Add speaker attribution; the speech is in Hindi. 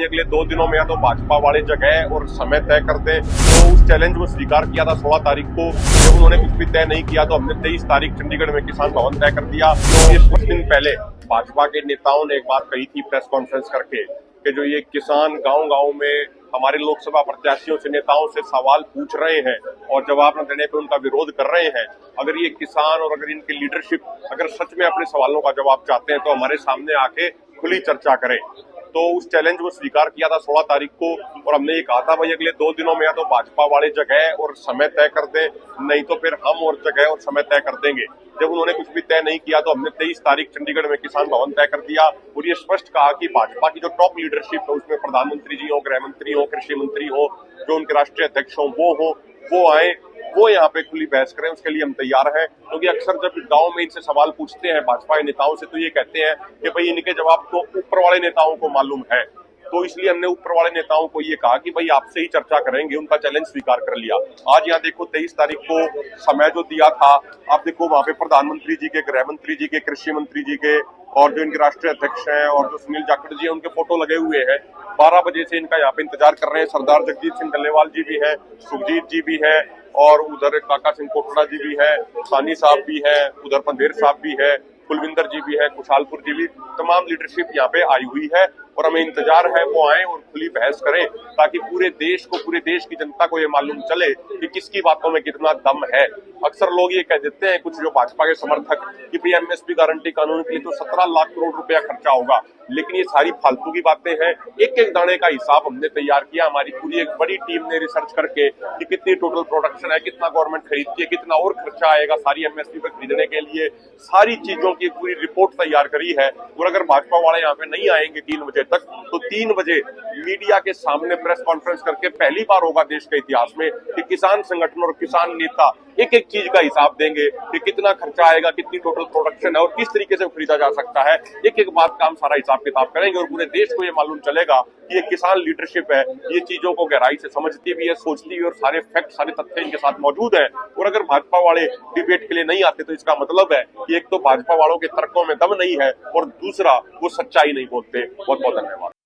Speaker 1: अगले 2 दिनों में या तो भाजपा वाले जगह और समय तय कर दें। तो उस चैलेंज को स्वीकार किया था 16 तारीख को। जब उन्होंने कुछ भी तय नहीं किया तो हमने 23 तारीख चंडीगढ़ में किसान भवन तय कर दिया। तो ये कुछ दिन पहले भाजपा के नेताओं ने एक बात कही थी प्रेस कॉन्फ्रेंस करके कि जो ये किसान गांव-गांव में हमारे लोकसभा प्रत्याशियों से, नेताओं से सवाल पूछ रहे हैं और जवाब न देने पर उनका विरोध कर रहे हैं, अगर ये किसान और अगर इनकी लीडरशिप अगर सच में अपने सवालों का जवाब चाहते हैं तो हमारे सामने आके खुली चर्चा करें। तो उस चैलेंज को स्वीकार किया था 16 तारीख को और हमने ये कहा था भाई अगले 2 दिनों में या तो भाजपा वाले जगह और समय तय कर दें, नहीं तो फिर हम और जगह और समय तय कर देंगे। जब उन्होंने कुछ भी तय नहीं किया तो हमने 23 तारीख चंडीगढ़ में किसान भवन तय कर दिया और ये स्पष्ट कहा कि भाजपा की जो टॉप लीडरशिप है उसमें प्रधानमंत्री जी हो, गृह मंत्री हो, कृषि मंत्री हो, जो उनके राष्ट्रीय अध्यक्ष हो, वो आए, वो यहाँ पे खुली बहस करें, उसके लिए हम तैयार हैं। क्योंकि अक्सर जब गांव में इनसे सवाल पूछते हैं भाजपा नेताओं से तो ये कहते हैं कि भाई इनके जवाब तो ऊपर वाले नेताओं को मालूम है। तो इसलिए हमने ऊपर वाले नेताओं को ये कहा कि भाई आपसे ही चर्चा करेंगे, उनका चैलेंज स्वीकार कर लिया। आज यहाँ देखो 23 तारीख को समय जो दिया था, आप देखो वहां पे प्रधानमंत्री जी के, गृह मंत्री जी के, कृषि मंत्री जी के और जो इनके राष्ट्रीय अध्यक्ष हैं और जो सुनील जाखड़ जी हैं उनके फोटो लगे हुए हैं। 12 बजे से इनका यहाँ पे इंतजार कर रहे हैं। सरदार जगजीत सिंह डल्लेवाल जी भी हैं, सुखजीत जी भी हैं और उधर काका सिंह कोटड़ा जी भी है, सानी साहब भी है, उधर पंधेर साहब भी है, कुलविंदर जी भी है, खुशहालपुर जी भी, तमाम लीडरशिप यहाँ पे आई हुई है और हमें इंतजार है वो आए और खुली बहस करें ताकि पूरे देश को, पूरे देश की जनता को ये मालूम चले कि किसकी बातों में कितना दम है। अक्सर लोग ये कह देते हैं कुछ जो भाजपा के समर्थक कि भाई एमएसपी गारंटी कानून के लिए तो 17 लाख करोड़ रुपया खर्चा होगा, लेकिन ये सारी फालतू की बातें हैं। एक एक दाने का हिसाब हमने तैयार किया, हमारी पूरी एक बड़ी टीम ने रिसर्च करके कि कितनी टोटल प्रोडक्शन है, कितना गवर्नमेंट खरीदती है, कितना और खर्चा आएगा सारी एमएसपी पर खरीदने के लिए, सारी चीजों की पूरी रिपोर्ट तैयार करी है। और अगर भाजपा वाले यहाँ पे नहीं आएंगे 3 बजे तक तो 3 बजे मीडिया के सामने प्रेस कॉन्फ्रेंस करके पहली बार होगा देश के इतिहास में कि किसान संगठन और किसान नेता एक एक चीज का हिसाब देंगे कि कितना खर्चा आएगा, कितनी टोटल प्रोडक्शन है और किस तरीके से खरीदा जा सकता है। एक एक बात का हम सारा हिसाब किताब करेंगे और पूरे देश को ये मालूम चलेगा कि ये किसान लीडरशिप है, ये चीजों को गहराई से समझती भी है, सोचती भी है और सारे फैक्ट, सारे तथ्य इनके साथ मौजूद है। और अगर भाजपा वाले डिबेट के लिए नहीं आते तो इसका मतलब है कि एक तो भाजपा वालों के तर्कों में दम नहीं है और दूसरा वो सच्चाई नहीं बोलते। बहुत बहुत धन्यवाद।